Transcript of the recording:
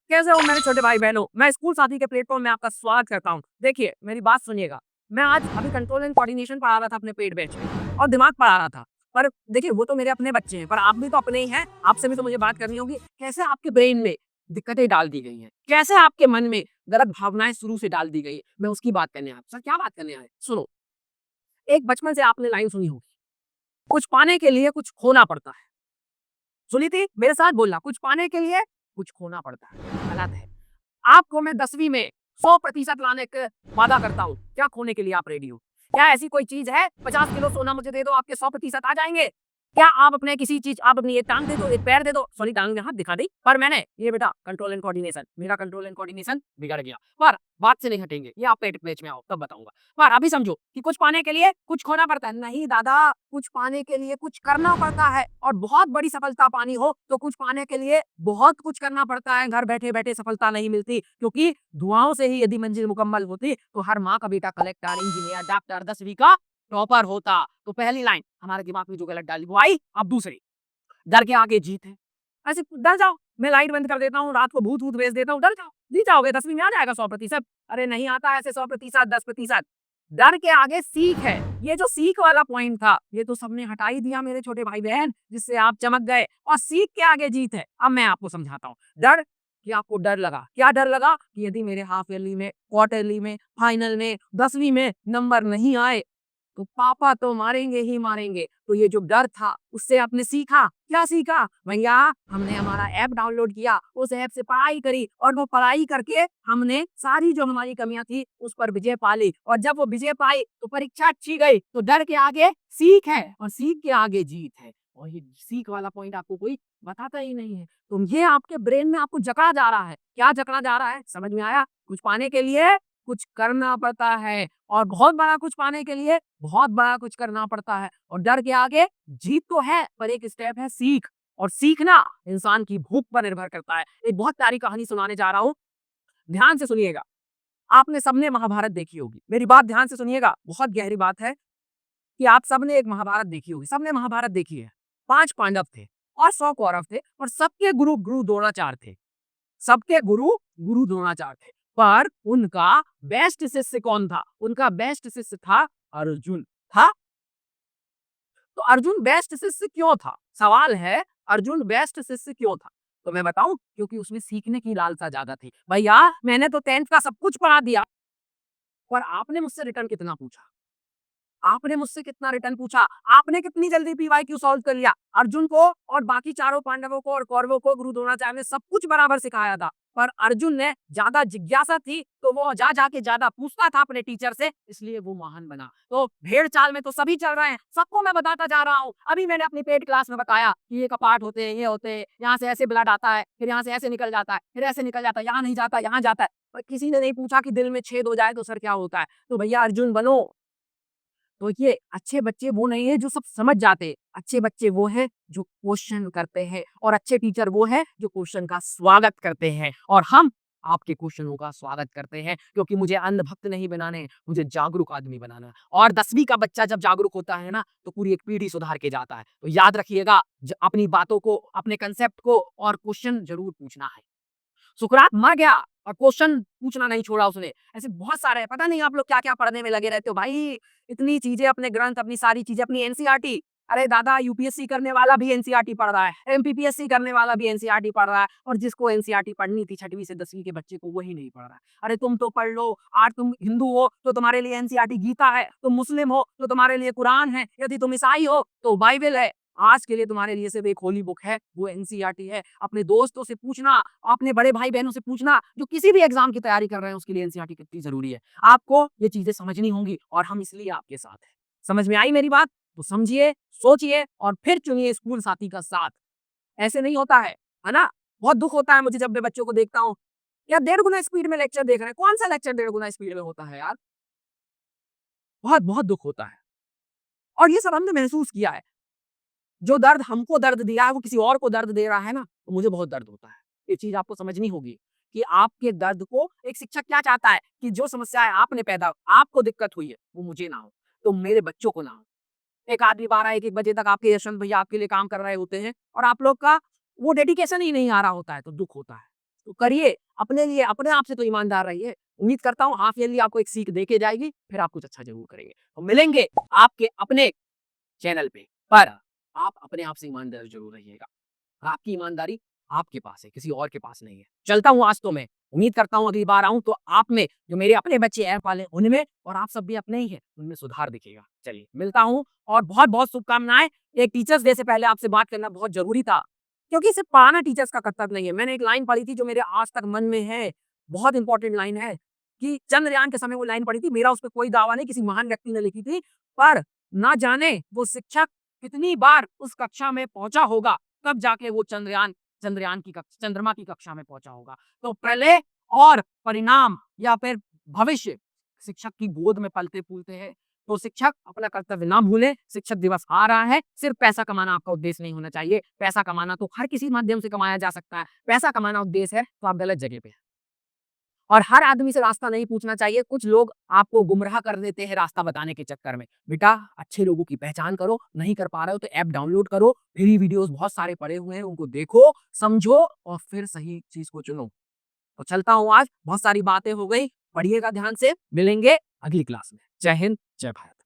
कैसे हो मेरे छोटे भाई-बहनों? मैं स्कूल साथी के प्लेटफ़ॉर्म में आपका स्वागत करता हूँ। देखिए, मेरी बात सुनिएगा। मैं आज अभी कंट्रोल एंड कोऑर्डिनेशन पढ़ा रहा था अपने पेड बैच में और दिमाग पढ़ा रहा था। पर देखिए, वो तो मेरे अपने बच्चे हैं, पर आप भी तो अपने ही हैं। आपसे भी तो मुझे बात करनी होगी। कैसे आपके ब्रेन में दिक्कतें डाल दी गई हैं? कैसे आपके मन में गलत भावनाएँ शुरू से डाल दी गई हैं? मैं उसकी बात करने आया हूँ। सर, क्या बात करने आए? सुनो, एक बचपन से आपने लाइन सुनी होगी, कुछ पाने के लिए कुछ खोना पड़ता है। सुनी थी? मेरे साथ बोलना, कुछ पाने के लिए कुछ खोना पड़ता है। गलत है। आपको मैं 10वीं में 100% लाने का वादा करता हूँ। क्या खोने के लिए आप रेडी हो? क्या ऐसी कोई चीज़ है 50 किलो सोना मुझे दे दो आपके 100% आ जाएँगे? क्या आप अपने किसी चीज़ आप अपनी एक टाँग दे दो, एक पैर दे दो, सॉरी टाँग ने हाथ दिखा दी, पर मैंने ये बेटा कंट्रोल एंड कोऑर्डिनेशन, मेरा कंट्रोल एंड कोऑर्डिनेशन बिगड़ गया। पर बात से नहीं हटेंगे, ये आप पेट पेच में आओ तब बताऊँगा। पर अभी समझो कि कुछ पाने के लिए कुछ खोना पड़ता है। नहीं दादा, कुछ पाने के लिए कुछ करना पड़ता है और बहुत बड़ी सफलता पानी हो तो कुछ पाने के लिए बहुत कुछ करना पड़ता है। घर बैठे-बैठे सफलता नहीं मिलती क्योंकि दुआओं से ही यदि मंजिल मुकम्मल होती तो हर माँ का बेटा कलेक्टर, इंजीनियर, डॉक्टर 10वीं का टॉपर होता। तो पहली लाइन हमारे दिमाग में जो गलत डाली वो आई। अब दूसरी, डर के आगे जीत है। ऐसे डर जाओ, मैं लाइट बंद कर देता हूँ, रात को भूत-वूत भेज देता हूँ, डर जाओ, जीत जाओगे 10वीं में आ जाएगा 100%। अरे नहीं आता ऐसे 100%, 10%। डर के आगे सीख है। ये जो सीख वाला पॉइंट था, ये तो सबने हटा ही दिया मेरे छोटे भाई-बहन, जिससे आप चमक गए और सीख के आगे जीत है। अब मैं आपको समझाता हूँ। डर कि आपको डर लगा। क्या डर लगा? कि यदि मेरे हाफ ईयरली में, क्वार्टरली में, फाइनल में, 10वीं में नंबर नहीं आए तो पापा तो मारेंगे ही मारेंगे। तो ये जो डर था उससे आपने सीखा। क्या सीखा? भैया हमने हमारा ऐप डाउनलोड किया, उस ऐप से पढ़ाई करी और वो पढ़ाई करके हमने सारी जो हमारी कमियाँ थी उस पर विजय पा ली और जब वो विजय पाई तो परीक्षा अच्छी गई। तो डर के आगे सीख है और सीख के आगे जीत है। और ये सीख वाला पॉइंट आपको कोई बताता ही नहीं है। तो ये आपके ब्रेन में आपको जकड़ा जा रहा है। क्या जकड़ा जा रहा है? समझ में आया? कुछ पाने के लिए कुछ करना पड़ता है और बहुत बड़ा कुछ पाने के लिए बहुत बड़ा कुछ करना पड़ता है और डर के आगे जीत तो है पर एक स्टेप है सीख और सीखना इंसान की भूख पर निर्भर करता है। एक बहुत प्यारी कहानी सुनाने जा रहा हूँ, ध्यान से सुनिएगा। आपने सबने महाभारत देखी होगी, मेरी बात ध्यान से सुनिएगा, बहुत गहरी बात है कि आप सबने एक महाभारत देखी होगी, सबने महाभारत देखी है। 5 पांडव थे और 100 कौरव थे और सबके गुरु गुरु द्रोणाचार्य थे। सबके गुरु गुरु द्रोणाचार्य थे, पर उनका बेस्ट शिष्य कौन था? उनका बेस्ट शिष्य था अर्जुन। था? तो अर्जुन बेस्ट शिष्य क्यों था? सवाल है अर्जुन बेस्ट शिष्य क्यों था? तो मैं बताऊं क्योंकि उसमें सीखने की लालसा ज्यादा थी। भैया मैंने तो 10th का सब कुछ पढ़ा दिया पर आपने मुझसे रिटर्न कितना पूछा? आपने मुझसे कितना रिटर्न पूछा? आपने कितनी जल्दी पीवाईक्यू सॉल्व कर लिया? अर्जुन को और बाकी चारों पांडवों को और कौरवों को गुरु द्रोणाचार्य ने सब कुछ बराबर सिखाया था। पर अर्जुन ने ज्यादा जिज्ञासा थी तो वो जा जाके ज्यादा पूछता था अपने टीचर से, इसलिए वो महान बना। तो भेड़ चाल में तो सभी चल रहे हैं, सबको मैं बताता जा रहा हूँ। अभी मैंने अपनी पेड क्लास में बताया कि ये कपाट होते हैं, ये होते हैं, यहाँ से ऐसे ब्लड आता है, फिर यहाँ से ऐसे निकल जाता है, फिर ऐसे निकल जाता है, यहाँ नहीं जाता, यहाँ जाता है। पर किसी ने नहीं पूछा कि दिल में छेद हो जाए तो सर क्या होता है? तो भैया अर्जुन बनो। तो ये अच्छे बच्चे वो नहीं है जो सब समझ जाते हैं। अच्छे बच्चे वो हैं जो क्वेश्चन करते हैं और अच्छे टीचर वो हैं जो क्वेश्चन का स्वागत करते हैं और हम आपके क्वेश्चनों का स्वागत करते हैं क्योंकि मुझे अंधभक्त नहीं बनाने, मुझे जागरूक आदमी बनाना है। और 10वीं का बच्चा जब जागरूक होता है ना तो पूरी एक पीढ़ी सुधार के जाता है। तो याद रखिएगा अपनी बातों को, अपने कंसेप्ट को और क्वेश्चन जरूर पूछना है। सुकरात मर गया और क्वेश्चन पूछना नहीं छोड़ा उसने। ऐसे बहुत सारे हैं, पता नहीं आप लोग क्या-क्या पढ़ने में लगे रहते हो भाई। इतनी चीज़ें अपने ग्रंथ, अपनी सारी चीज़ें, अपनी एनसीईआरटी। अरे दादा यूपीएससी करने वाला भी एनसीईआरटी पढ़ रहा है, एमपीपीएससी करने वाला भी एनसीईआरटी पढ़ रहा है और जिसको एनसीईआरटी पढ़नी थी 6वीं से 10वीं के बच्चे को वही नहीं पढ़ रहा है। अरे तुम तो पढ़ लो, आज तुम हिंदू हो तो तुम्हारे लिए एनसीईआरटी गीता है, तुम मुस्लिम हो तो तुम्हारे लिए कुरान है, यदि तुम ईसाई हो तो बाइबल है। आज के लिए तुम्हारे लिए सिर्फ एक होली बुक है, वो एनसीईआरटी है। अपने दोस्तों से पूछना, अपने बड़े भाई-बहनों से पूछना, जो किसी भी एग्ज़ाम की तैयारी कर रहे हैं, उसके लिए एनसीईआरटी कितनी ज़रूरी है। आपको ये चीज़ें समझनी होंगी और हम इसलिए आपके साथ हैं। समझ में आई मेरी बात? तो समझिए, सोचिए और फिर चुनिए स्कूल साथी का साथ। ऐसे नहीं होता है ना? बहुत दुःख होता है मुझे जब मैं बच्चों को देखता हूँ, यार 1.5 गुना स्पीड में लेक्चर देख रहे हैं। कौन-सा लेक्चर 1.5 गुना स्पीड में होता है यार? बहुत दुःख होता है और ये सब हमने महसूस किया है। जो दर्द हमको दर्द दिया है, वो किसी और को दर्द दे रहा है ना, तो मुझे बहुत दर्द होता है। ये चीज़ आपको समझनी होगी कि आपके दर्द को एक शिक्षक क्या चाहता है कि जो समस्याएँ आपने पैदा आपको दिक्कत हुई है, वो मुझे ना हो, तो मेरे बच्चों को ना हो। एक आदमी 12 1-1 बजे तक आपके यशवंत भैया आपके लिए काम कर रहे होते हैं और आप लोग का वो डेडिकेशन ही नहीं आ रहा होता है, तो दुःख होता है। तो करिए, अपने लिए, अपने आप से तो ईमानदार रहिए। उम्मीद करता हूँ हाफ ईयरली आपको एक सीख दे के जाएगी, फिर आप कुछ अच्छा ज़रूर करेंगे। तो मिलेंगे आपके अपने चैनल पे, पर आप अपने आप से ईमानदार ज़रूर रहिएगा। आपकी ईमानदारी आपके पास है, किसी और के पास नहीं है। चलता हूँ आज तो मैं, उम्मीद करता हूँ अगली बार आऊँ तो आप में, जो मेरे अपने बच्चे ऐप वाले उनमें और आप सब भी अपने ही हैं, उनमें सुधार दिखेगा। चलिए, मिलता हूँ और बहुत-बहुत शुभकामनाएँ। एक टीचर्स डे से पहले आपसे बात करना बहुत ज़रूरी था, क्योंकि सिर्फ़ पढ़ाना टीचर्स का कर्तव्य नहीं है। मैंने एक लाइन पढ़ी थी जो मेरे आज तक मन में है, बहुत इम्पोर्टेंट लाइन है कि चंद्रयान के समय वो लाइन पढ़ी थी, मेरा उस पे कोई दावा नहीं, किसी महान व्यक्ति ने लिखी थी, पर ना जाने वो शिक्षक कितनी बार उस कक्षा में पहुँचा होगा, तब जाके वो चंद्रमा की कक्षा में पहुँचा होगा। तो पहले और परिणाम या फिर भविष्य शिक्षक की गोद में पलते-फूलते हैं। तो शिक्षक अपना कर्तव्य ना भूलें, शिक्षक दिवस आ रहा है, सिर्फ़ पैसा कमाना आपका उद्देश्य नहीं होना चाहिए। पैसा कमाना तो हर किसी माध्यम से कमाया जा सकता है। पैसा कमाना उद्देश्य है, तो आप गलत जगह पे हैं। और हर आदमी से रास्ता नहीं पूछना चाहिए। कुछ लोग आपको गुमराह कर देते हैं रास्ता बताने के चक्कर में। बेटा, अच्छे लोगों की पहचान करो, नहीं कर पा रहे हो तो ऐप डाउनलोड करो, फ्री वीडियोज़ बहुत सारे पड़े हुए हैं, उनको देखो, समझो और फिर सही चीज़ को चुनो। तो चलता हूँ आज, बहुत सारी बातें हो गई, पढ़िएगा ध्यान से, मिलेंगे अगली क्लास में। जय हिंद, जय भारत।